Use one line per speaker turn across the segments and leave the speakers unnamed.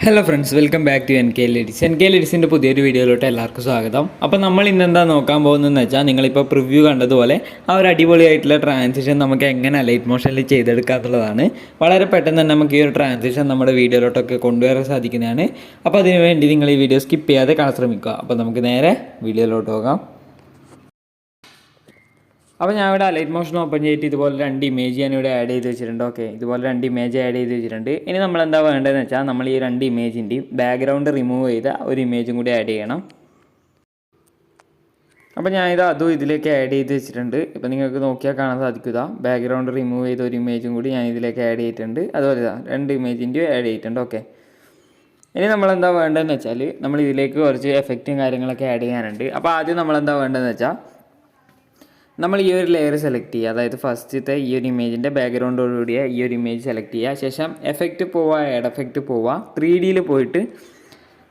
Hello friends, welcome back to NKL EDITS. NKL EDITSൻ്റെ പുതിയൊരു വീഡിയോയിലോട്ട് എല്ലാവർക്കും സ്വാഗതം. അപ്പോൾ നമ്മൾ ഇന്നെന്താ നോക്കാൻ പോകുന്നതെന്ന് വെച്ചാൽ, നിങ്ങളിപ്പോൾ പ്രിവ്യൂ കണ്ടതുപോലെ ആ ഒരു അടിപൊളിയായിട്ടുള്ള ട്രാൻസിഷൻ നമുക്ക് എങ്ങനെ അലൈറ്റ് മോഷനിൽ ചെയ്തെടുക്കാന്നുള്ളതാണ്. വളരെ പെട്ടെന്ന് തന്നെ നമുക്ക് ഈ ഒരു ട്രാൻസിഷൻ നമ്മുടെ വീഡിയോയിലോട്ടൊക്കെ കൊണ്ടുവരാൻ സാധിക്കുന്നതാണ്. അപ്പോൾ അതിനു വേണ്ടി നിങ്ങൾ ഈ വീഡിയോ സ്കിപ്പ് ചെയ്യാതെ കാണാൻ ശ്രമിക്കുക. അപ്പോൾ നമുക്ക് നേരെ വീഡിയോയിലോട്ട് പോകാം. അപ്പോൾ ഞാൻ ഇവിടെ അലൈറ്റ് മോഷൻ ഓപ്പൺ ചെയ്തിട്ട് ഇതുപോലെ 2 ഇമേജ് ഞാനിവിടെ ആഡ് ചെയ്ത് വെച്ചിട്ടുണ്ട്. ഓക്കെ, ഇതുപോലെ 2 ഇമേജ് ആഡ് ചെയ്ത് വെച്ചിട്ടുണ്ട്. ഇനി നമ്മൾ എന്താ വേണ്ടതെന്ന് വെച്ചാൽ, നമ്മൾ ഈ 2 ഇമേജിൻ്റെയും ബാക്ക്ഗ്രൗണ്ട് റിമൂവ് ചെയ്ത ഒരു ഇമേജും കൂടി ആഡ് ചെയ്യണം. അപ്പോൾ ഞാനിത് അതും ഇതിലേക്ക് ആഡ് ചെയ്ത് വെച്ചിട്ടുണ്ട്. ഇപ്പോൾ നിങ്ങൾക്ക് നോക്കിയാൽ കാണാൻ സാധിക്കുക, ബാക്ക്ഗ്രൗണ്ട് റിമൂവ് ചെയ്ത ഒരു ഇമേജും കൂടി ഞാൻ ഇതിലേക്ക് ആഡ് ചെയ്തിട്ടുണ്ട്. അതുപോലെ 2 ഇമേജിൻ്റെയും ആഡ് ചെയ്തിട്ടുണ്ട്. ഓക്കെ, ഇനി നമ്മളെന്താ വേണ്ടതെന്ന് വെച്ചാൽ, നമ്മൾ ഇതിലേക്ക് കുറച്ച് എഫക്റ്റും കാര്യങ്ങളൊക്കെ ആഡ് ചെയ്യാനുണ്ട്. അപ്പോൾ ആദ്യം നമ്മളെന്താ വേണ്ടതെന്ന് വെച്ചാൽ, നമ്മൾ ഈ ഒരു ലെയർ സെലക്ട് ചെയ്യുക. അതായത് ഫസ്റ്റത്തെ ഈ ഒരു ഇമേജിൻ്റെ ബാക്ക്ഗ്രൗണ്ടോടുകൂടിയ ഈ ഒരു ഇമേജ് സെലക്ട് ചെയ്യുക. ശേഷം എഫക്റ്റ് പോവുക, ആഡ് എഫക്റ്റ് പോവുക, 3Dയിൽ പോയിട്ട്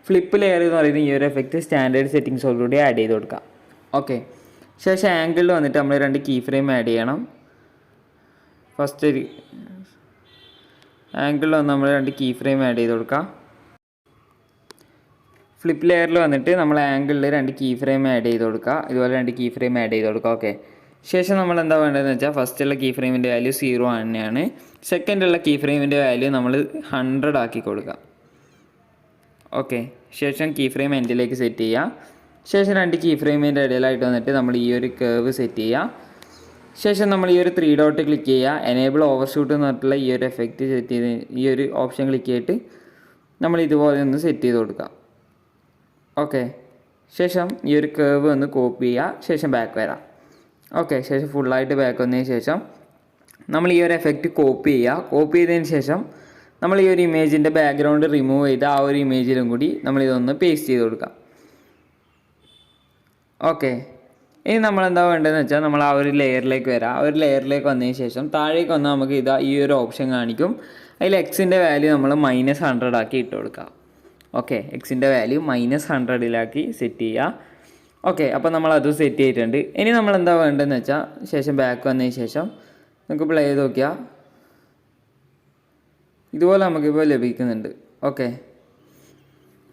ഫ്ലിപ്പ് ലെയർ എന്ന് പറയുന്ന ഈ ഒരു എഫക്റ്റ് സ്റ്റാൻഡേർഡ് സെറ്റിങ്സോടുകൂടി ആഡ് ചെയ്ത് കൊടുക്കുക. ഓക്കെ, ശേഷം ആംഗിളിൽ വന്നിട്ട് നമ്മൾ 2 കീ ഫ്രെയിം ആഡ് ചെയ്യണം. ഫസ്റ്റ് ഒരു ആംഗിളിൽ വന്ന് നമ്മൾ 2 കീ ഫ്രെയിം ആഡ് ചെയ്ത് കൊടുക്കുക. ഫ്ലിപ്പ് ലെയറിൽ വന്നിട്ട് നമ്മൾ ആംഗിളിൽ 2 കീ ഫ്രെയിം ആഡ് ചെയ്ത് കൊടുക്കുക. ഇതുപോലെ 2 കീ ഫ്രെയിം ആഡ് ചെയ്ത് കൊടുക്കുക. ഓക്കെ, ശേഷം നമ്മൾ എന്താ വേണ്ടതെന്ന് വെച്ചാൽ, ഫസ്റ്റുള്ള കീ ഫ്രെയിമിൻ്റെ വാല്യൂ 0 തന്നെയാണ്. സെക്കൻഡുള്ള കീ ഫ്രെയിമിൻ്റെ വാല്യൂ നമ്മൾ 100 ആക്കി കൊടുക്കുക. ഓക്കെ, ശേഷം കീ ഫ്രെയിം എൻഡിലേക്ക് സെറ്റ് ചെയ്യുക. ശേഷം 2 കീ ഫ്രെയിമിൻ്റെ ഇടയിലായിട്ട് വന്നിട്ട് നമ്മൾ ഈ ഒരു കേർവ് സെറ്റ് ചെയ്യുക. ശേഷം നമ്മൾ ഈ ഒരു 3 ഡോട്ട് ക്ലിക്ക് ചെയ്യുക. എനേബിൾ ഓവർഷൂട്ട് എന്ന് പറഞ്ഞിട്ടുള്ള ഈ ഒരു എഫക്റ്റ് സെറ്റ് ചെയ്ത് ഈ ഒരു ഓപ്ഷൻ ക്ലിക്ക് ചെയ്തിട്ട് നമ്മൾ ഇതുപോലെ ഒന്ന് സെറ്റ് ചെയ്ത് കൊടുക്കുക. ഓക്കെ, ശേഷം ഈ ഒരു കേർവ് ഒന്ന് കോപ്പി ചെയ്യുക. ശേഷം ബാക്ക് വരാം. ഓക്കെ, ശേഷം ഫുള്ളായിട്ട് ബാക്ക് വന്നതിന് ശേഷം നമ്മൾ ഈ ഒരു എഫക്റ്റ് കോപ്പി ചെയ്യുക. കോപ്പി ചെയ്തതിന് ശേഷം നമ്മൾ ഈ ഒരു ഇമേജിൻ്റെ ബാക്ക്ഗ്രൗണ്ട് റിമൂവ് ചെയ്ത് ആ ഒരു ഇമേജിലും കൂടി നമ്മളിതൊന്ന് പേസ്റ്റ് ചെയ്ത് കൊടുക്കാം. ഓക്കെ, ഇനി നമ്മളെന്താ വേണ്ടതെന്ന് വെച്ചാൽ, നമ്മൾ ആ ഒരു ലെയറിലേക്ക് വരാം. ആ ഒരു ലെയറിലേക്ക് വന്നതിന് ശേഷം താഴേക്ക് വന്നാൽ നമുക്ക് ഇതാ ഈ ഒരു ഓപ്ഷൻ കാണിക്കും. അതിൽ എക്സിൻ്റെ വാല്യൂ നമ്മൾ -100 ആക്കി ഇട്ട് കൊടുക്കുക. ഓക്കെ, എക്സിൻ്റെ വാല്യൂ -100 സെറ്റ് ചെയ്യുക. ഓക്കെ, അപ്പോൾ നമ്മൾ അത് സെറ്റ് ചെയ്തിട്ടുണ്ട്. ഇനി നമ്മൾ എന്താ വേണ്ടതെന്ന് വെച്ചാൽ, ശേഷം ബാക്ക് വന്നതിന് ശേഷം നമുക്ക് പ്ലേ ചെയ്ത് നോക്കിയാൽ ഇതുപോലെ നമുക്കിപ്പോൾ ലഭിക്കുന്നുണ്ട്. ഓക്കെ,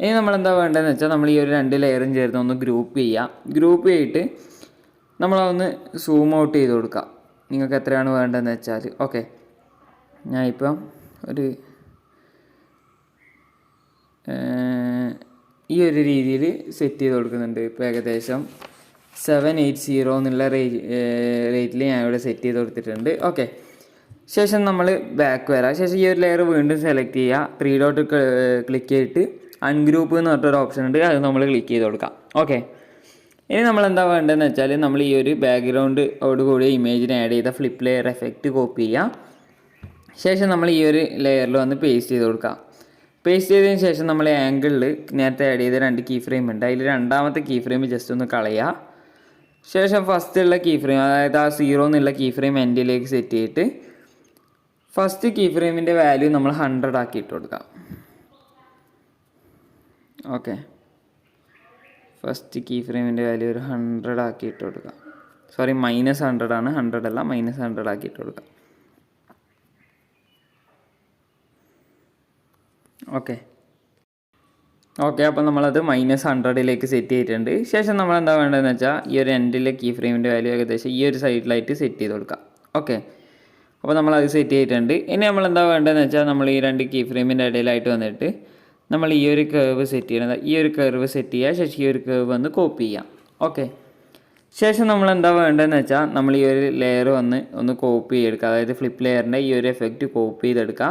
ഇനി നമ്മളെന്താ വേണ്ടതെന്ന് വെച്ചാൽ, നമ്മൾ ഈ ഒരു 2 ലെയറും ചേർന്ന് ഒന്ന് ഗ്രൂപ്പ് ചെയ്യുക. ഗ്രൂപ്പ് ചെയ്തിട്ട് നമ്മളതൊന്ന് സൂം ഔട്ട് ചെയ്ത് കൊടുക്കുക. നിങ്ങൾക്ക് എത്രയാണ് വേണ്ടതെന്ന് വെച്ചാൽ. ഓക്കെ, ഞാനിപ്പം ഒരു ഈ ഒരു രീതിയിൽ സെറ്റ് ചെയ്ത് കൊടുക്കുന്നുണ്ട്. ഇപ്പോൾ ഏകദേശം 780 എന്നുള്ള റേറ്റിൽ ഞാൻ ഇവിടെ സെറ്റ് ചെയ്ത് കൊടുത്തിട്ടുണ്ട്. ഓക്കെ, ശേഷം നമ്മൾ ബാക്ക് വരാം. ശേഷം ഈ ഒരു ലെയർ വീണ്ടും സെലക്ട് ചെയ്യുക. 3 ഡോട്ട് ക്ലിക്ക് ചെയ്തിട്ട് അൺഗ്രൂപ്പ് എന്ന് പറഞ്ഞിട്ടൊരു ഓപ്ഷൻ ഉണ്ട്, അത് നമ്മൾ ക്ലിക്ക് ചെയ്ത് കൊടുക്കാം. ഓക്കെ, ഇനി നമ്മൾ എന്താ വേണ്ടതെന്ന് വെച്ചാൽ, നമ്മൾ ഈ ഒരു ബാക്ക്ഗ്രൗണ്ടോടുകൂടി ഇമേജിന് ആഡ് ചെയ്ത ഫ്ലിപ്പ് ലെയർ എഫക്റ്റ് കോപ്പി ചെയ്യുക. ശേഷം നമ്മൾ ഈ ഒരു ലെയറിൽ വന്ന് പേസ്റ്റ് ചെയ്ത് കൊടുക്കാം. പേസ്റ്റ് ചെയ്തതിന് ശേഷം നമ്മൾ ആംഗിളിൽ നേരത്തെ ആഡ് ചെയ്ത 2 കീ ഫ്രെയിം ഉണ്ട്, അതിൽ രണ്ടാമത്തെ കീ ഫ്രെയിം ജസ്റ്റ് ഒന്ന് കളയുക. ശേഷം ഫസ്റ്റുള്ള കീ ഫ്രെയിം, അതായത് ആ 0 എന്നുള്ള കീ ഫ്രെയിം എൻഡിലേക്ക് സെറ്റ് ചെയ്തിട്ട് ഫസ്റ്റ് കീ ഫ്രെയിമിൻ്റെ വാല്യൂ നമ്മൾ 100 ആക്കി ഇട്ട് കൊടുക്കാം. ഓക്കെ, ഫസ്റ്റ് കീ ഫ്രെയിമിൻ്റെ വാല്യൂ ഒരു 100 ആക്കി ഇട്ട് കൊടുക്കാം. സോറി, -100 ആണ്, 100 അല്ല, -100 ആക്കി ഇട്ട് കൊടുക്കാം. ഓക്കെ, അപ്പോൾ നമ്മളത് -100 സെറ്റ് ചെയ്തിട്ടുണ്ട്. ശേഷം നമ്മൾ എന്താ വേണ്ടതെന്ന് വെച്ചാൽ, ഈ ഒരു എൻഡിലെ കീ ഫ്രെയിമിൻ്റെ വാല്യൂ ഏകദേശം ഈ ഒരു സൈഡിലായിട്ട് സെറ്റ് ചെയ്ത് കൊടുക്കാം. ഓക്കെ, അപ്പോൾ നമ്മളത് സെറ്റ് ചെയ്തിട്ടുണ്ട്. ഇനി നമ്മൾ എന്താ വേണ്ടതെന്ന് വെച്ചാൽ, നമ്മൾ ഈ 2 കീ ഫ്രെയിമിൻ്റെ ഇടയിലായിട്ട് വന്നിട്ട് നമ്മൾ ഈ ഒരു കേർവ് സെറ്റ് ചെയ്യണത്, ഈ ഒരു കേർവ് സെറ്റ് ചെയ്യുക. ശേഷം ഈ ഒരു കേർവ് വന്ന് കോപ്പി ചെയ്യാം. ഓക്കെ, ശേഷം നമ്മൾ എന്താ വേണ്ടതെന്ന് വെച്ചാൽ, നമ്മൾ ഈ ഒരു ലെയർ ഒന്ന് കോപ്പി ചെയ്തെടുക്കുക. അതായത് ഫ്ലിപ്പ് ലെയറിൻ്റെ ഈ ഒരു എഫക്റ്റ് കോപ്പി ചെയ്തെടുക്കുക.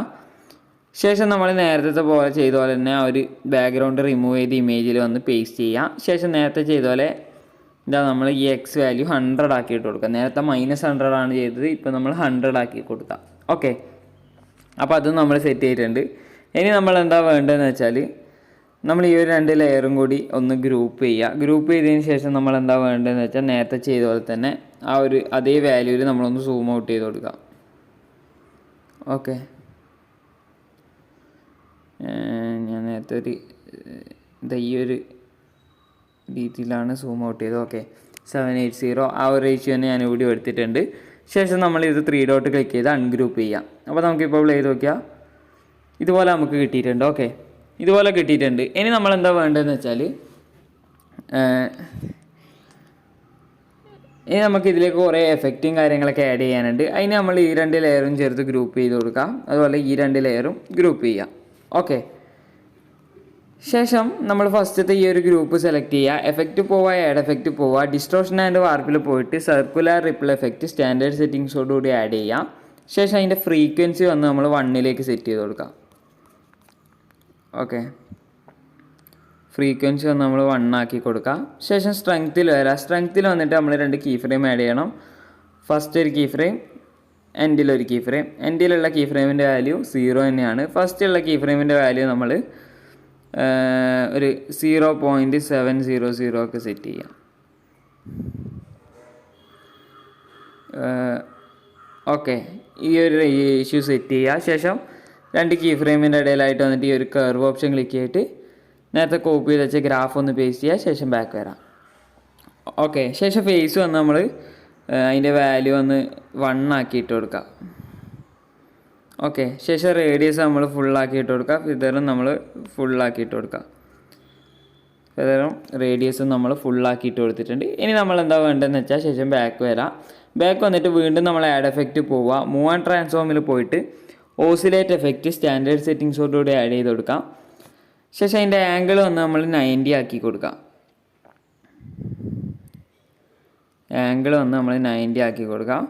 ശേഷം നമ്മൾ നേരത്തെ പോലെ ചെയ്ത പോലെ തന്നെ ആ ഒരു ബാക്ക്ഗ്രൗണ്ട് റിമൂവ് ചെയ്ത് ഇമേജിൽ വന്ന് പേസ്റ്റ് ചെയ്യാം. ശേഷം നേരത്തെ ചെയ്ത പോലെ നമ്മൾ ഈ എക്സ് വാല്യൂ 100 ആക്കി ഇട്ട് കൊടുക്കുക. നേരത്തെ -100 ആണ് ചെയ്തത്, ഇപ്പോൾ നമ്മൾ 100 ആക്കി കൊടുക്കുക. ഓക്കെ, അപ്പോൾ അതും നമ്മൾ സെറ്റ് ചെയ്തിട്ടുണ്ട്. ഇനി നമ്മൾ എന്താ വേണ്ടതെന്ന് വെച്ചാൽ, നമ്മൾ ഈ ഒരു 2 ലെയറും കൂടി ഒന്ന് ഗ്രൂപ്പ് ചെയ്യുക. ഗ്രൂപ്പ് ചെയ്തതിന് ശേഷം നമ്മൾ എന്താ വേണ്ടതെന്ന് വെച്ചാൽ, നേരത്തെ ചെയ്ത പോലെ തന്നെ ആ ഒരു അതേ വാല്യൂവിൽ നമ്മളൊന്ന് സൂം ഔട്ട് ചെയ്ത് കൊടുക്കുക. ഓക്കെ, ഞാൻ നേരത്തെ ഈ ഒരു രീതിയിലാണ് സൂം ഔട്ട് ചെയ്തത്. ഓക്കെ, 780 ആ ഒരു റേഷ്യോ തന്നെ ഞാൻ ഇവിടെ എടുത്തിട്ടുണ്ട്. ശേഷം നമ്മളിത് 3 ഡോട്ട് ക്ലിക്ക് ചെയ്ത് അൺഗ്രൂപ്പ് ചെയ്യാം. അപ്പോൾ നമുക്കിപ്പോൾ പ്ലേ ചെയ്ത് നോക്കിയാൽ ഇതുപോലെ നമുക്ക് കിട്ടിയിട്ടുണ്ട്. ഓക്കെ, ഇതുപോലെ കിട്ടിയിട്ടുണ്ട്. ഇനി നമ്മളെന്താ വേണ്ടതെന്ന് വെച്ചാൽ ഇനി നമുക്ക് ഇതിലേക്ക് കുറേ എഫക്റ്റും കാര്യങ്ങളൊക്കെ ആഡ് ചെയ്യാനുണ്ട്. അതിന് നമ്മൾ ഈ 2 ലെയറും ചേർത്ത് ഗ്രൂപ്പ് ചെയ്ത് കൊടുക്കാം. അതുപോലെ ഈ 2 ലെയറും ഗ്രൂപ്പ് ചെയ്യാം. ഓക്കെ, ശേഷം നമ്മൾ ഫസ്റ്റത്തെ ഈ ഒരു ഗ്രൂപ്പ് സെലക്ട് ചെയ്യുക. എഫക്റ്റ് പോവുക, ആഡ് എഫക്റ്റ് പോവുക, ഡിസ്റ്റോർഷൻ ആൻഡ് വാർപ്പിൽ പോയിട്ട് സർക്കുലർ റിപ്പിൾ എഫക്റ്റ് സ്റ്റാൻഡേർഡ് സെറ്റിങ്സോടുകൂടി ആഡ് ചെയ്യാം. ശേഷം അതിൻ്റെ ഫ്രീക്വൻസി വന്ന് നമ്മൾ 1ലേക്ക് സെറ്റ് ചെയ്ത് കൊടുക്കാം. ഓക്കെ, ഫ്രീക്വൻസി വന്ന് നമ്മൾ 1 ആക്കി കൊടുക്കാം. ശേഷം സ്ട്രെങ്ത്തിൽ വരാം. സ്ട്രെങ്ത്തിൽ വന്നിട്ട് നമ്മൾ 2 കീ ഫ്രെയിം ആഡ് ചെയ്യണം. ഫസ്റ്റ് ഒരു കീ ഫ്രെയിം, എൻഡിലൊരു കീ ഫ്രെയിം. എൻഡിലുള്ള കീ ഫ്രെയിമിൻ്റെ വാല്യൂ 0 തന്നെയാണ്. ഫസ്റ്റുള്ള കീ ഫ്രെയിമിൻ്റെ വാല്യൂ നമ്മൾ ഒരു 0.700 ഒക്കെ സെറ്റ് ചെയ്യാം. ഓക്കെ, ഈ ഒരു ഇഷ്യൂ സെറ്റ് ചെയ്യുക. ശേഷം 2 കീ ഫ്രെയിമിൻ്റെ ഇടയിലായിട്ട് വന്നിട്ട് ഈ ഒരു കർവ് ഓപ്ഷൻ ക്ലിക്ക് ചെയ്തിട്ട് നേരത്തെ കോപ്പി ചെയ്ത് വെച്ച ഗ്രാഫ് ഒന്ന് പേസ്റ്റ് ചെയ്യുക. ശേഷം ബാക്ക് വരാം. ഓക്കെ, ശേഷം ഫേസ് വന്ന് നമ്മൾ അതിൻ്റെ വാല്യൂ ഒന്ന് 1 ആക്കിയിട്ട് കൊടുക്കുക. ഓക്കെ, ശേഷം റേഡിയസ് നമ്മൾ ഫുള്ളാക്കിയിട്ട് കൊടുക്കുക. ഫിദറും നമ്മൾ ഫുള്ളാക്കിയിട്ട് കൊടുക്കുക. ഫിദറും റേഡിയസും നമ്മൾ ഫുള്ളാക്കിയിട്ട് കൊടുത്തിട്ടുണ്ട്. ഇനി നമ്മൾ എന്താ വേണ്ടതെന്ന് വെച്ചാൽ ശേഷം ബാക്ക് വരാം. ബാക്ക് വന്നിട്ട് വീണ്ടും നമ്മൾ ആഡ് എഫക്റ്റ് പോവുക. മൂവ് ആൻഡ് ട്രാൻസ്ഫോമിൽ പോയിട്ട് ഓസിലേറ്റ് എഫക്റ്റ് സ്റ്റാൻഡേർഡ് സെറ്റിങ്സോടുകൂടി ആഡ് ചെയ്ത് കൊടുക്കാം. ശേഷം അതിൻ്റെ ആംഗിൾ വന്ന് നമ്മൾ 90 ആക്കി കൊടുക്കാം. ആംഗിൾ വന്ന് നമ്മൾ 90 ആക്കി കൊടുക്കാം.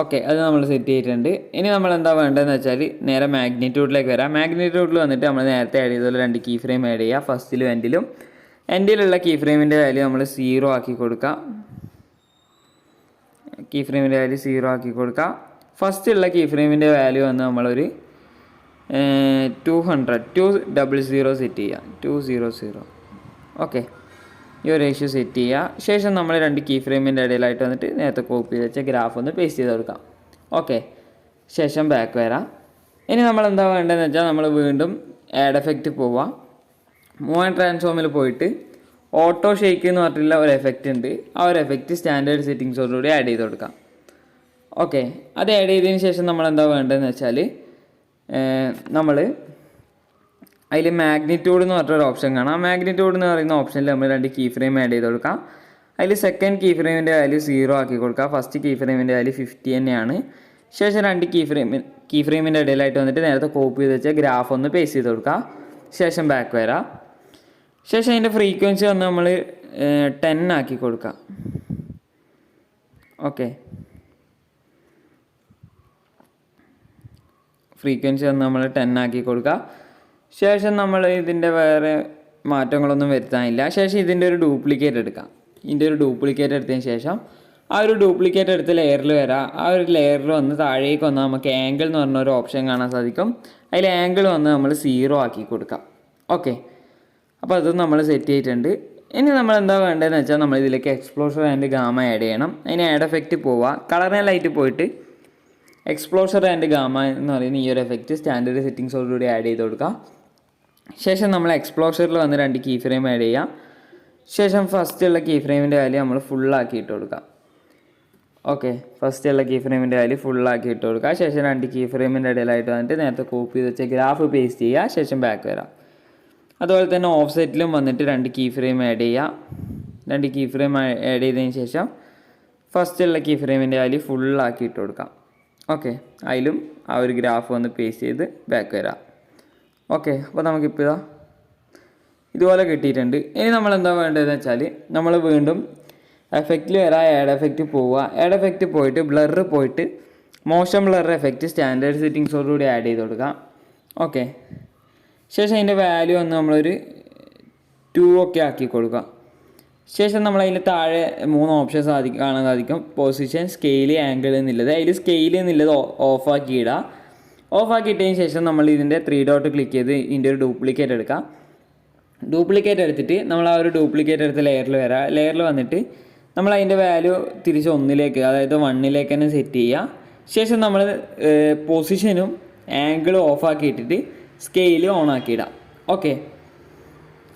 ഓക്കെ, അത് നമ്മൾ സെറ്റ് ചെയ്തിട്ടുണ്ട്. ഇനി നമ്മൾ എന്താ വേണ്ടതെന്ന് വെച്ചാൽ നേരെ മാഗ്നിറ്റ്യൂഡിലേക്ക് വരാം. മാഗ്നിറ്റ്യൂഡിൽ വന്നിട്ട് നമ്മൾ നേരത്തെ ആഡ് ചെയ്തതുപോലെ 2 കീ ഫ്രെയിം ആഡ് ചെയ്യുക. ഫസ്റ്റിലും എൻഡിലുള്ള കീ ഫ്രെയിമിൻ്റെ വാല്യൂ നമ്മൾ 0 ആക്കി കൊടുക്കാം. കീ ഫ്രെയിമിൻ്റെ വാല്യൂ 0 ആക്കി കൊടുക്കാം. ഫസ്റ്റുള്ള കീ ഫ്രെയിമിൻ്റെ വാല്യൂ വന്ന് നമ്മളൊരു 200 സെറ്റ് ചെയ്യുക. 200. ഓക്കെ, ഈ ഒരു റേഷ്യോ സെറ്റ് ചെയ്യുക. ശേഷം നമ്മൾ 2 കീ ഫ്രെയിമിൻ്റെ ഇടയിലായിട്ട് വന്നിട്ട് നേരത്തെ കോപ്പി ചെയ്ത് വെച്ച ഗ്രാഫ് ഒന്ന് പേസ്റ്റ് ചെയ്ത് കൊടുക്കാം. ഓക്കെ, ശേഷം ബാക്ക് വരാം. ഇനി നമ്മൾ എന്താ വേണ്ടതെന്ന് വെച്ചാൽ നമ്മൾ വീണ്ടും ആഡ് എഫക്റ്റ് പോവാം. മൂവ് ആൻഡ് ട്രാൻസ്ഫോമിൽ പോയിട്ട് ഓട്ടോ ഷേക്ക് എന്ന് പറഞ്ഞിട്ടുള്ള ഒരു എഫക്റ്റ് ഉണ്ട്. ആ ഒരു എഫക്റ്റ് സ്റ്റാൻഡേർഡ് സെറ്റിങ്സോടുകൂടി ആഡ് ചെയ്ത് കൊടുക്കാം. ഓക്കെ, അത് ആഡ് ചെയ്തതിന് ശേഷം നമ്മൾ എന്താ വേണ്ടതെന്ന് വെച്ചാൽ നമ്മൾ അതിൽ മാഗ്നിറ്റ്യൂഡ് എന്ന് പറഞ്ഞൊരു ഓപ്ഷൻ കാണാം. ആ മാഗ്നിറ്റ്യൂഡ് എന്ന് പറയുന്ന ഓപ്ഷനിൽ നമ്മൾ 2 കീ ഫ്രെയിം ആഡ് ചെയ്ത് കൊടുക്കാം. അതിൽ സെക്കൻഡ് കീ ഫ്രെയിമിൻ്റെ വാല്യൂ 0 ആക്കി കൊടുക്കുക. ഫസ്റ്റ് കീ ഫ്രെയിമിൻ്റെ വാല്യൂ 50 തന്നെയാണ്. ശേഷം 2 കീ ഫ്രെയിമിൻ്റെ ഇടയിലായിട്ട് വന്നിട്ട് നേരത്തെ കോപ്പി ചെയ്ത് വെച്ചാൽ ഗ്രാഫ് ഒന്ന് പേസ്റ്റ് ചെയ്ത് കൊടുക്കുക. ശേഷം ബാക്ക് വരാം. ശേഷം അതിൻ്റെ ഫ്രീക്വൻസി വന്ന് നമ്മൾ 10 ആക്കി കൊടുക്കുക. ഓക്കെ, ഫ്രീക്വൻസി വന്ന് നമ്മൾ 10 ആക്കി കൊടുക്കുക. ശേഷം നമ്മൾ ഇതിൻ്റെ വേറെ മാറ്റങ്ങളൊന്നും വരുത്താനില്ല. ശേഷം ഇതിൻ്റെ ഒരു ഡ്യൂപ്ലിക്കേറ്റ് എടുക്കാം. ഇതിൻ്റെ ഒരു ഡ്യൂപ്ലിക്കേറ്റ് എടുത്തതിന് ശേഷം ആ ഒരു ഡ്യൂപ്ലിക്കേറ്റ് എടുത്ത് ലെയറിൽ വരാം. ആ ഒരു ലെയറിൽ വന്ന് താഴേക്ക് വന്ന് നമുക്ക് ആംഗിൾ എന്ന് പറഞ്ഞ ഒരു ഓപ്ഷൻ കാണാൻ സാധിക്കും. അതിൽ ആംഗിൾ വന്ന് നമ്മൾ 0 ആക്കി കൊടുക്കാം. ഓക്കെ, അപ്പോൾ അത് നമ്മൾ സെറ്റ് ചെയ്തിട്ടുണ്ട്. ഇനി നമ്മൾ എന്താ വേണ്ടതെന്ന് വെച്ചാൽ നമ്മൾ ഇതിലേക്ക് എക്സ്പ്ലോഷർ ആൻഡ് ഗാമ ആഡ് ചെയ്യണം. അതിന് ആഡ് എഫക്റ്റ് പോവുക. കളർ ആൻഡ് ലൈറ്റ് പോയിട്ട് എക്സ്പ്ലോഷർ ആൻഡ് ഗാമ എന്ന് പറയുന്ന ഈ ഒരു എഫക്റ്റ് സ്റ്റാൻഡേർഡ് സെറ്റിങ്സോടുകൂടി ആഡ് ചെയ്ത് കൊടുക്കുക. ശേഷം നമ്മൾ എക്സ്പ്ലോഷറിൽ വന്ന് 2 കീ ഫ്രെയിം ആഡ് ചെയ്യാം. ശേഷം ഫസ്റ്റുള്ള കീ ഫ്രെയിമിൻ്റെ വാല്യൂ നമ്മൾ ഫുള്ളാക്കിയിട്ട് കൊടുക്കാം. ഓക്കെ, ഫസ്റ്റുള്ള കീ ഫ്രെയിമിൻ്റെ വാല്യൂ ഫുള്ളാക്കിയിട്ട് കൊടുക്കുക. ശേഷം 2 കീ ഫ്രെയിമിൻ്റെ ഇടയിലായിട്ട് വന്നിട്ട് നേരത്തെ കോപ്പി ചെയ്ത് വെച്ച ഗ്രാഫ് പേസ്റ്റ് ചെയ്യുക. ശേഷം ബാക്ക് വരാം. അതുപോലെ തന്നെ ഓഫ്സെറ്റിലും വന്നിട്ട് 2 കീ ഫ്രെയിം ആഡ് ചെയ്യുക. 2 കീ ഫ്രെയിം ആഡ് ചെയ്തതിന് ശേഷം ഫസ്റ്റുള്ള കീ ഫ്രെയിമിൻ്റെ വാല്യൂ ഫുള്ളാക്കിയിട്ട് കൊടുക്കാം. ഓക്കെ, അതിലും ആ ഒരു ഗ്രാഫ് വന്ന് പേസ്റ്റ് ചെയ്ത് ബാക്ക് വരാം. ഓക്കെ, അപ്പോൾ നമുക്കിപ്പോൾ ഇതുപോലെ കിട്ടിയിട്ടുണ്ട്. ഇനി നമ്മൾ എന്താ വേണ്ടതെന്ന് വെച്ചാൽ നമ്മൾ വീണ്ടും എഫക്റ്റിൽ വരാം. ആഡ് എഫക്റ്റ് പോവുക. ആഡ് എഫക്റ്റ് പോയിട്ട് ബ്ലർ പോയിട്ട് മോഷൻ ബ്ലർ എഫക്റ്റ് സ്റ്റാൻഡേർഡ് സെറ്റിങ്സോടുകൂടി ആഡ് ചെയ്ത് കൊടുക്കാം. ഓക്കെ, ശേഷം അതിൻ്റെ വാല്യൂ വന്ന് നമ്മളൊരു 2 ഒക്കെ ആക്കി കൊടുക്കുക. ശേഷം നമ്മൾ അതിൽ താഴെ 3 ഓപ്ഷൻസ് കാണാൻ സാധിക്കും. പൊസിഷൻ, സ്കെയില്, ആംഗിൾ എന്നുള്ളത്. അതിൽ സ്കെയില് എന്നുള്ളത് ഓഫാക്കി ഇടുക. ഓഫാക്കിയിട്ടതിന് ശേഷം നമ്മൾ ഇതിൻ്റെ 3 ഡോട്ട് ക്ലിക്ക് ചെയ്ത് ഇതിൻ്റെ ഒരു ഡ്യൂപ്ലിക്കേറ്റ് എടുക്കാം. ഡ്യൂപ്ലിക്കേറ്റ് എടുത്തിട്ട് നമ്മൾ ആ ഒരു ഡ്യൂപ്ലിക്കേറ്റ് എടുത്ത് ലെയറിൽ വരാം. ലെയറിൽ വന്നിട്ട് നമ്മൾ അതിൻ്റെ വാല്യൂ തിരിച്ച് 1ലേക്ക്, അതായത് 1ലേക്ക് തന്നെ സെറ്റ് ചെയ്യുക. ശേഷം നമ്മൾ പൊസിഷനും ആംഗിളും ഓഫാക്കിയിട്ടിട്ട് സ്കെയില് ഓൺ ആക്കിയിടാം. ഓക്കെ,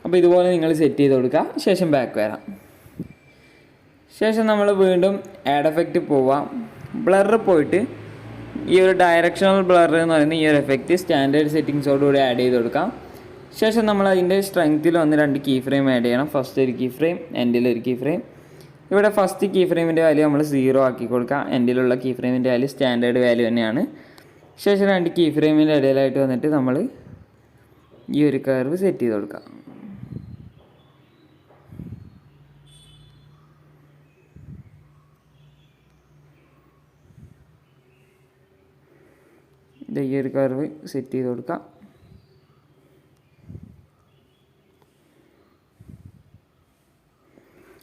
അപ്പോൾ ഇതുപോലെ നിങ്ങൾ സെറ്റ് ചെയ്ത് കൊടുക്കുക. ശേഷം ബാക്ക് വരാം. ശേഷം നമ്മൾ വീണ്ടും ആഡ് എഫക്റ്റ് പോവാം. ബ്ലർ പോയിട്ട് ഈ ഒരു ഡയറക്ഷണൽ ബ്ലർ എന്ന് പറയുന്ന ഈ ഒരു എഫക്റ്റ് സ്റ്റാൻഡേർഡ് സെറ്റിങ്സോടുകൂടി ആഡ് ചെയ്ത് കൊടുക്കാം. ശേഷം നമ്മൾ അതിൻ്റെ സ്ട്രെങ്ത്തിൽ വന്ന് 2 കീ ഫ്രെയിം ആഡ് ചെയ്യണം. ഫസ്റ്റ് ഒരു കീ ഫ്രെയിം, എൻഡിൽ ഒരു കീ ഫ്രെയിം. ഇവിടെ ഫസ്റ്റ് കീ ഫ്രെയിമിൻ്റെ വാല്യൂ നമ്മൾ 0 ആക്കി കൊടുക്കാം. എൻഡിലുള്ള കീ ഫ്രെയിമിൻ്റെ വാല്യൂ സ്റ്റാൻഡേർഡ് വാല്യൂ തന്നെയാണ്. ശേഷം 2 കീ ഫ്രെയിമിൻ്റെ ഇടയിലായിട്ട് വന്നിട്ട് നമ്മൾ ഈ ഒരു കർവ് സെറ്റ് ചെയ്ത് കൊടുക്കാം. ഈ ഒരു കർവ് സെറ്റ് ചെയ്ത് കൊടുക്കാം.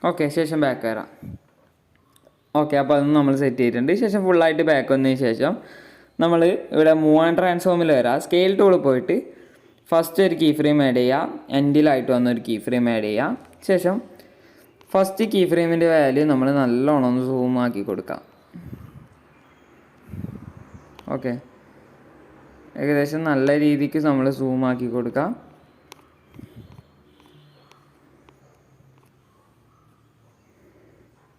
ഓക്കെ, ശേഷം ബാക്ക് വരാം. ഓക്കെ, അപ്പോൾ അതൊന്നും നമ്മൾ സെറ്റ് ചെയ്തിട്ടുണ്ട്. ശേഷം ഫുള്ളായിട്ട് ബാക്ക് വന്നതിന് ശേഷം നമ്മൾ ഇവിടെ മൂവ് ആൻഡ് ട്രാൻസ്ഫോമിൽ വരാം. സ്കെയിൽ ടൂൾ പോയിട്ട് ഫസ്റ്റ് ഒരു കീ ഫ്രെയിം ആഡ് ചെയ്യുക. എൻഡിലായിട്ട് വന്നൊരു കീ ഫ്രെയിം ആഡ് ചെയ്യുക. ശേഷം ഫസ്റ്റ് കീ ഫ്രെയിമിൻ്റെ വാല്യൂ നമ്മൾ നല്ലോണം ഒന്ന് സൂം ആക്കി കൊടുക്കാം. ഓക്കെ, ഏകദേശം നല്ല രീതിക്ക് നമ്മൾ സൂം ആക്കി കൊടുക്കാം.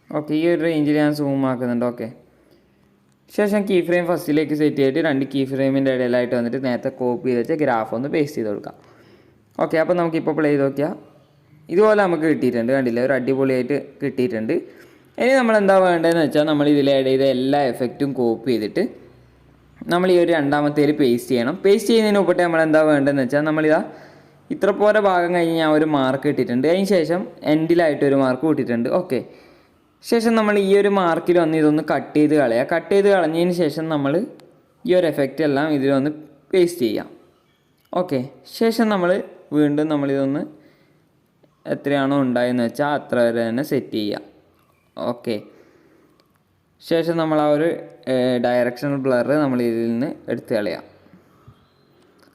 ഓക്കെ, ഈ ഒരു റേഞ്ചിൽ ഞാൻ സൂം ആക്കുന്നുണ്ട്. ഓക്കെ, ശേഷം കീ ഫ്രെയിം ഫസ്റ്റിലേക്ക് സെറ്റ് ചെയ്തിട്ട് 2 കീ ഫ്രെയിമിൻ്റെ ഇടയിലായിട്ട് വന്നിട്ട് നേരത്തെ കോപ്പി ചെയ്ത് വെച്ച ഗ്രാഫ് ഒന്ന് പേസ്റ്റ് ചെയ്ത് കൊടുക്കാം. ഓക്കെ, അപ്പോൾ നമുക്കിപ്പോൾ പ്ലേ ചെയ്ത് നോക്കിയാൽ ഇതുപോലെ നമുക്ക് കിട്ടിയിട്ടുണ്ട്. കണ്ടില്ലേ, ഒരു അടിപൊളിയായിട്ട് കിട്ടിയിട്ടുണ്ട്. ഇനി നമ്മൾ എന്താ വേണ്ടതെന്ന് വെച്ചാൽ നമ്മൾ ഇതിൽ ആഡ് ചെയ്ത എല്ലാ എഫക്റ്റും കോപ്പി ചെയ്തിട്ട് നമ്മൾ ഈ ഒരു രണ്ടാമത്തേൽ പേസ്റ്റ് ചെയ്യണം. പേസ്റ്റ് ചെയ്യുന്നതിന് മുമ്പ് നമ്മൾ എന്താ വേണ്ടതെന്ന് വെച്ചാൽ നമ്മളിതാ ഇത്ര പോലെ ഭാഗം കഴിഞ്ഞ് ഞാൻ ഒരു മാർക്ക് ഇട്ടിട്ടുണ്ട്. അതിന് ശേഷം എൻഡിലായിട്ട് ഒരു മാർക്ക് കൂട്ടിയിട്ടുണ്ട്. ഓക്കെ, ശേഷം നമ്മൾ ഈ ഒരു മാർക്കിൽ വന്ന് ഇതൊന്ന് കട്ട് ചെയ്ത് കളയുക. കട്ട് ചെയ്ത് കളഞ്ഞതിന് ശേഷം നമ്മൾ ഈ ഒരു എഫക്റ്റ് എല്ലാം ഇതിലൊന്ന് പേസ്റ്റ് ചെയ്യാം. ഓക്കെ, ശേഷം നമ്മൾ വീണ്ടും നമ്മളിതൊന്ന് എത്രയാണോ ഉണ്ടായെന്ന് വെച്ചാൽ അത്ര വരെ തന്നെ സെറ്റ് ചെയ്യുക. ഓക്കെ, ശേഷം നമ്മൾ ആ ഒരു ഡയറക്ഷണൽ ബ്ലർ നമ്മൾ ഇതിൽ നിന്ന് എടുത്ത് കളയാം.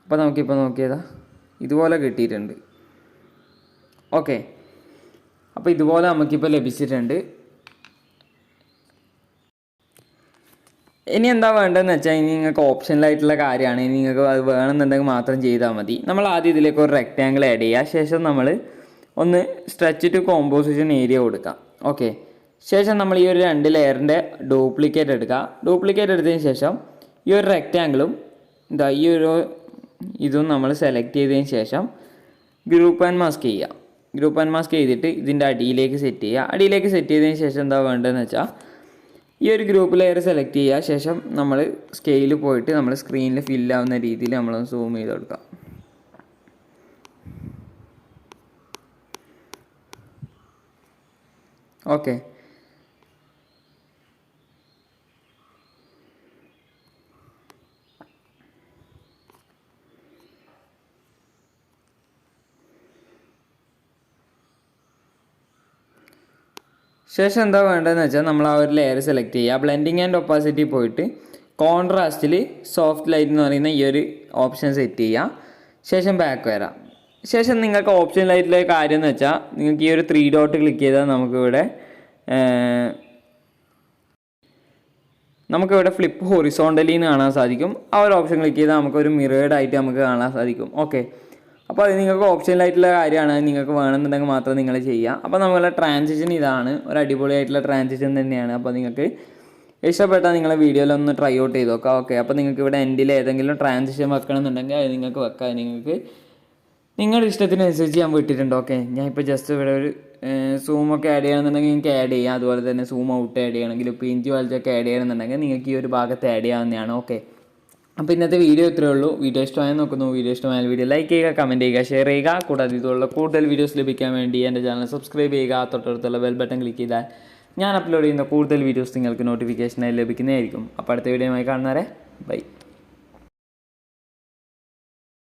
അപ്പോൾ നമുക്കിപ്പോൾ നോക്കിയതാ ഇതുപോലെ കിട്ടിയിട്ടുണ്ട്. ഓക്കെ, അപ്പോൾ ഇതുപോലെ നമുക്കിപ്പോൾ ലഭിച്ചിട്ടുണ്ട്. ഇനി എന്താ വേണ്ടതെന്ന് വെച്ചാൽ ഇനി നിങ്ങൾക്ക് ഓപ്ഷനിലായിട്ടുള്ള കാര്യമാണ്. ഇനി നിങ്ങൾക്ക് അത് വേണമെന്നുണ്ടെങ്കിൽ മാത്രം ചെയ്താൽ മതി. നമ്മൾ ആദ്യം ഇതിലേക്ക് ഒരു റെക്റ്റാങ്കിൾ ആഡ് ചെയ്യുക. ശേഷം നമ്മൾ ഒന്ന് സ്ട്രെച്ച് ടു കോമ്പോസിഷൻ ഏരിയ കൊടുക്കാം. ഓക്കെ, ശേഷം നമ്മൾ ഈ ഒരു 2 ലെയറിൻ്റെ ഡ്യൂപ്ലിക്കേറ്റ് എടുക്കുക. ഡ്യൂപ്ലിക്കേറ്റ് എടുത്തതിന് ശേഷം ഈ ഒരു റെക്റ്റാങ്കിളും ഈ ഒരു ഇതും നമ്മൾ സെലക്ട് ചെയ്തതിന് ശേഷം ഗ്രൂപ്പ് ആൻഡ് മാസ്ക് ചെയ്യുക. ഗ്രൂപ്പ് ആൻഡ് മാസ്ക് ചെയ്തിട്ട് ഇതിൻ്റെ അടിയിലേക്ക് സെറ്റ് ചെയ്യുക. അടിയിലേക്ക് സെറ്റ് ചെയ്തതിന് ശേഷം എന്താ വേണ്ടതെന്ന് വെച്ചാൽ ഈ ഒരു ഗ്രൂപ്പ് ലെയർ സെലക്ട് ചെയ്യുക. ശേഷം നമ്മൾ സ്കെയിൽ പോയിട്ട് നമ്മൾ സ്ക്രീനിൽ ഫില്ലാവുന്ന രീതിയിൽ നമ്മളൊന്ന് സൂം ചെയ്ത് കൊടുക്കാം. ഓക്കെ, ശേഷം എന്താ വേണ്ടതെന്ന് വെച്ചാൽ നമ്മൾ ആ ഒരു ലെയർ സെലക്ട് ചെയ്യുക. ബ്ലെൻഡിങ് ആൻഡ് ഒപ്പാസിറ്റി പോയിട്ട് കോൺട്രാസ്റ്റിൽ സോഫ്റ്റ് ലൈറ്റ് എന്ന് പറയുന്ന ഈ ഒരു ഓപ്ഷൻ സെറ്റ് ചെയ്യുക. ശേഷം ബാക്ക് വരാം. ശേഷം നിങ്ങൾക്ക് ഓപ്ഷൻ ലൈറ്റിലെ കാര്യം എന്ന് വെച്ചാൽ നിങ്ങൾക്ക് ഈ ഒരു 3 ഡോട്ട് ക്ലിക്ക് ചെയ്താൽ നമുക്കിവിടെ ഫ്ലിപ്പ് ഹൊറിസോണ്ടലി എന്ന് കാണാൻ സാധിക്കും. ആ ഒരു ഓപ്ഷൻ ക്ലിക്ക് ചെയ്താൽ നമുക്കൊരു മിറേഡ് ആയിട്ട് നമുക്ക് കാണാൻ സാധിക്കും. ഓക്കെ, അപ്പോൾ അത് നിങ്ങൾക്ക് ഓപ്ഷനിലായിട്ടുള്ള കാര്യമാണ്. നിങ്ങൾക്ക് വേണമെന്നുണ്ടെങ്കിൽ മാത്രം നിങ്ങൾ ചെയ്യുക. അപ്പോൾ നമ്മളുടെ ട്രാൻസിഷൻ ഇതാണ്, ഒരു അടിപൊളിയായിട്ടുള്ള ട്രാൻസിഷൻ തന്നെയാണ്. അപ്പോൾ നിങ്ങൾക്ക് ഇഷ്ടപ്പെട്ടാൽ നിങ്ങളെ വീഡിയോയിലൊന്ന് ട്രൈ ഔട്ട് ചെയ്ത് നോക്കാം. ഓക്കെ, അപ്പോൾ നിങ്ങൾക്ക് ഇവിടെ എൻഡിൽ ഏതെങ്കിലും ട്രാൻസിഷൻ വെക്കണമെന്നുണ്ടെങ്കിൽ അത് നിങ്ങൾക്ക് വെക്കാം. നിങ്ങൾക്ക് നിങ്ങളുടെ ഇഷ്ടത്തിനനുസരിച്ച് ഞാൻ വിട്ടിട്ടുണ്ട്. ഓക്കെ, ഞാൻ ഇപ്പോൾ ജസ്റ്റ് ഇവിടെ ഒരു സൂമൊക്കെ ആഡ് ചെയ്യണമെന്നുണ്ടെങ്കിൽ നിങ്ങൾക്ക് ആഡ് ചെയ്യാം. അതുപോലെ തന്നെ സൂം ഔട്ട് ആഡ് ചെയ്യണമെങ്കിൽ പിഞ്ച് വാൽച്ചൊക്കെ ആഡ് ചെയ്യണമെന്നുണ്ടെങ്കിൽ നിങ്ങൾക്ക് ഈ ഒരു ഭാഗത്ത് ആഡ് ചെയ്യാവുന്നതാണ്. ഓക്കെ, അപ്പോൾ ഇന്നത്തെ വീഡിയോ ഇത്രയേ ഉള്ളൂ. വീഡിയോ ഇഷ്ടമായി നോക്കുന്നു. വീഡിയോ ഇഷ്ടമായ വീഡിയോ ലൈക്ക് ചെയ്യുക, കമൻറ്റ് ചെയ്യുക, ഷെയർ ചെയ്യുക. കൂടാതെ ഇതുള്ള കൂടുതൽ വീഡിയോസ് ലഭിക്കാൻ വേണ്ടി എൻ്റെ ചാനൽ സബ്സ്ക്രൈബ് ചെയ്യുക. തൊട്ടടുത്തുള്ള ബെൽ ബട്ടൺ ക്ലിക്ക് ചെയ്താൽ ഞാൻ അപ്ലോഡ് ചെയ്യുന്ന കൂടുതൽ വീഡിയോസ് നിങ്ങൾക്ക് നോട്ടിഫിക്കേഷനായി ലഭിക്കുന്നതായിരിക്കും. അപ്പോൾ അടുത്ത വീഡിയോയുമായി കാണുന്നവരെ ബൈ.